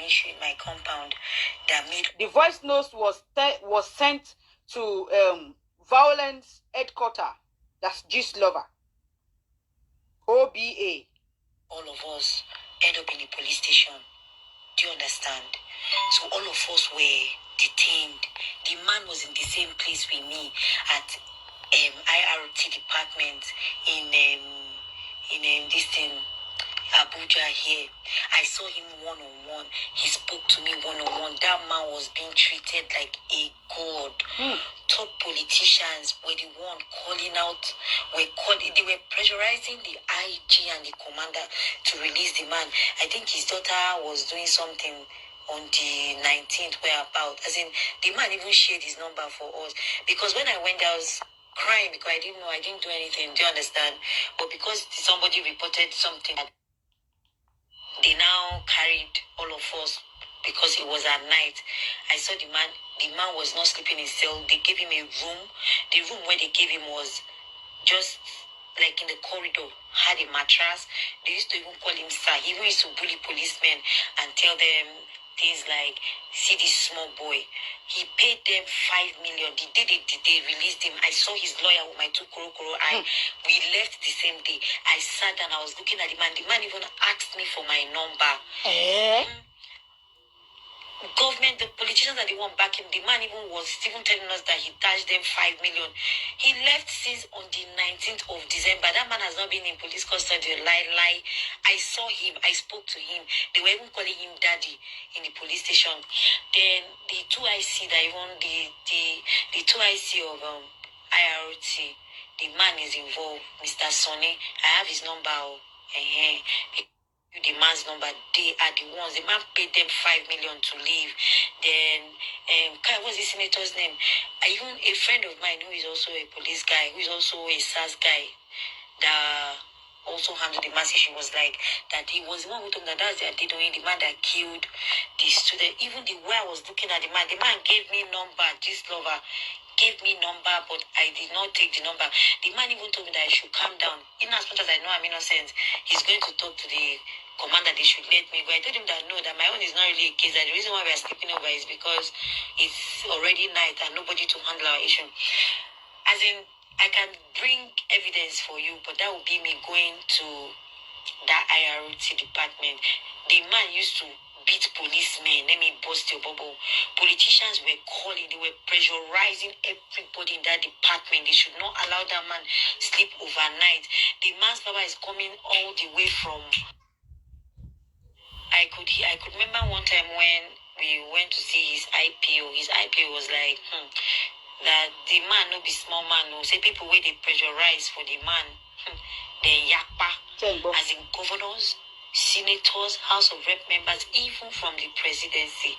issue in my compound that made... The voice note was sent to violence headquarters. That's Gist Lover. OBA. All of us end up in the police station. Do you understand? So all of us were detained. The man was in the same place with me at IRT department in this thing, Abuja here. I saw him one-on-one. He spoke to me one-on-one. That man was being treated like a god. Top politicians were the one calling out, they were pressurizing the IG and the commander to release the man. I think his daughter was doing something on the 19th whereabout. As in, the man even shared his number for us. Because when I went there, I was crying because I didn't know, I didn't do anything. Do you understand? But because somebody reported something, they now carried all of us because it was at night. I saw the man was not sleeping in his cell. They gave him a room. The room where they gave him was just like in the corridor, had a mattress. They used to even call him sir. He even used to bully policemen and tell them things like, see this small boy. He paid them 5 million. The day they released him, I saw his lawyer with my 2 koro eye. We left the same day. I sat and I was looking at the man. The man even asked me for my number. Government, the politicians are the one backing. The man even was telling us that he charged them 5 million. He left since on the 19th of December. That man has not been in police custody. Lie. I saw him. I spoke to him. They were even calling him daddy in the police station. Then the 2IC that even the 2IC of IRT, the man is involved, Mr. Sonny. I have his number. The man's number, they are the ones. The man paid them 5 million to leave. Then, what's the senator's name? Even a friend of mine who is also a police guy, who is also a SAS guy, that also handled the mass issue, was like that he was the one who told me that's the Adedoyin, the man that killed the student. Even the way I was looking at the man gave me number, Gist Lover. Gave me number, but I did not take the number. The man even told me that I should calm down. In as much as I know I'm innocent, he's going to talk to the commander, they should let me go. I told him that no, that my own is not really a case, that the reason why we are sleeping over is because it's already night and nobody to handle our issue. As in, I can bring evidence for you, but that would be me going to that IRT department. The man used to beat policemen. Let me bust your bubble. Politicians were calling, they were pressurizing everybody in that department. They should not allow that man sleep overnight. The man's papa is coming all the way from... I could remember one time when we went to see his IPO. His IPO was like, that the man no be small man, no. Say people where they pressurize for the man, they yakpa, as in governors, senators, House of Rep members, even from the presidency,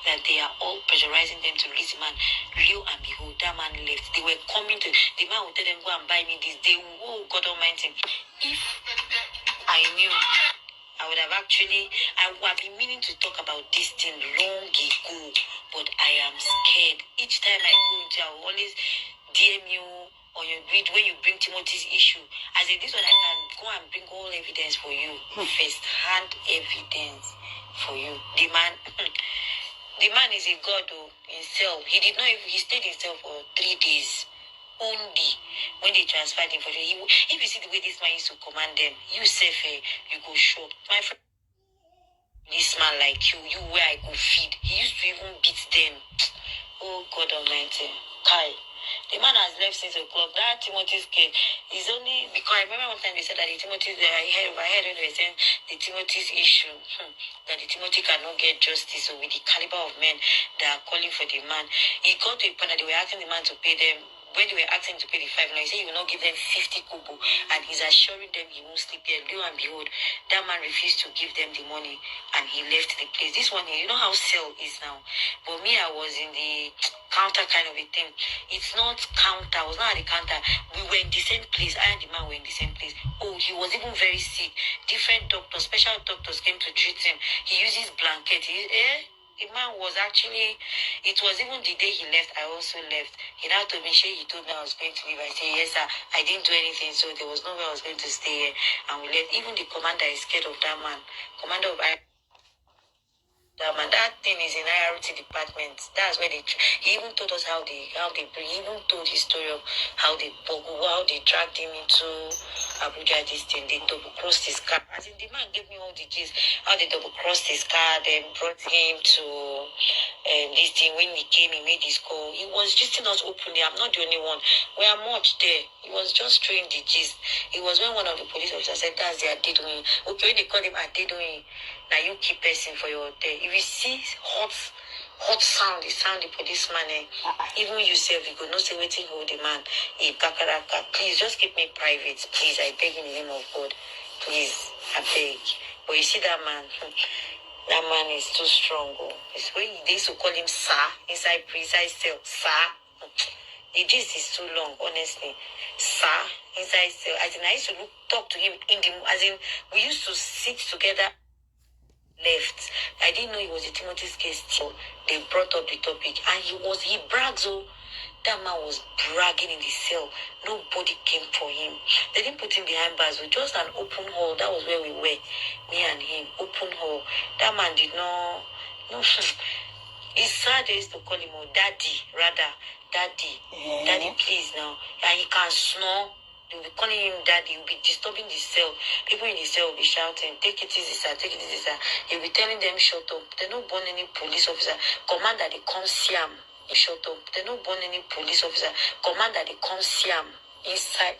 that they are all pressurizing them to release the man. Lo and behold, that man left. They were coming to, the man would tell them, go and buy me this. They, oh God Almighty. If I knew, I would have been meaning to talk about this thing long ago, but I am scared. Each time I go into, I will always DM you or you read when you bring Timothy's issue. As in this one, I can go and bring all evidence for you, first-hand evidence for you. The man is a god himself. He did not even, he stayed himself for 3 days. Only when they transferred him for the, if you see the way this man used to command them, you you go shock. My friend, this man like you where I go feed. He used to even beat them. Oh God Almighty, Kai. The man has left since o'clock. That Timothy's case is only because I remember one time they said that the Timothy's, I heard when they were saying the Timothy's issue, that the Timothy cannot get justice. So with the caliber of men that are calling for the man, it got to a point that they were asking the man to pay them. When they were asking to pay the 5 million, he said he will not give them 50 kobo, and he's assuring them he won't sleep here. Lo and behold, that man refused to give them the money, and he left the place. This one here, you know how cell is now. But me, I was in the counter kind of a thing. It's not counter. I was not at the counter. We were in the same place. I and the man were in the same place. Oh, he was even very sick. Different doctors, special doctors came to treat him. He uses blanket. The man was actually, it was even the day he left, I also left. He now told me, he told me I was going to leave. I said, yes, sir, I didn't do anything, so there was nowhere I was going to stay here. And we left. Even the commander is scared of that man. Commander of That thing is in IRT department. That's where he even told us how they bring. He even told the story of how they dragged him into Abuja. This thing, they double crossed his car. As in, the man gave me all the gist. How they double crossed his car, then brought him to this thing. When he came, he made his call. He was just us openly. I'm not the only one. We are much there. He was just throwing the gist. It was when one of the police officers said, "That's the Adedoyin." Okay, when they call him Adedoyin. Now you keep person for your hotel. If you see hot sound, the sound the policeman, even yourself, you could not say waiting hold the man. Please just keep me private. Please, I beg in the name of God. Please, I beg. But you see that man, that man is too strong. It's when they used to call him Sir inside cell. Sir. The gist is too long, honestly. Sir, inside cell. As in, I used to talk to him we used to sit together. Left. I didn't know it was a Timothy's case till they brought up the topic. And he brags, that man was bragging in the cell. Nobody came for him. They didn't put him behind bars. It was just an open hall. That was where we were. Me and him. Open hall. That man did not... No. It's sad they used to call him Daddy, rather. Daddy. Yeah. Daddy, please now. And he can snore. They'll be calling him daddy. He'll be disturbing the cell. People in the cell will be shouting, "Take it easy, sir. Take it easy, sir." He'll be telling them, "Shut up." They're not born any police officer. Command that they come see him. Shut up. They're not born any police officer. Command that they come see him inside.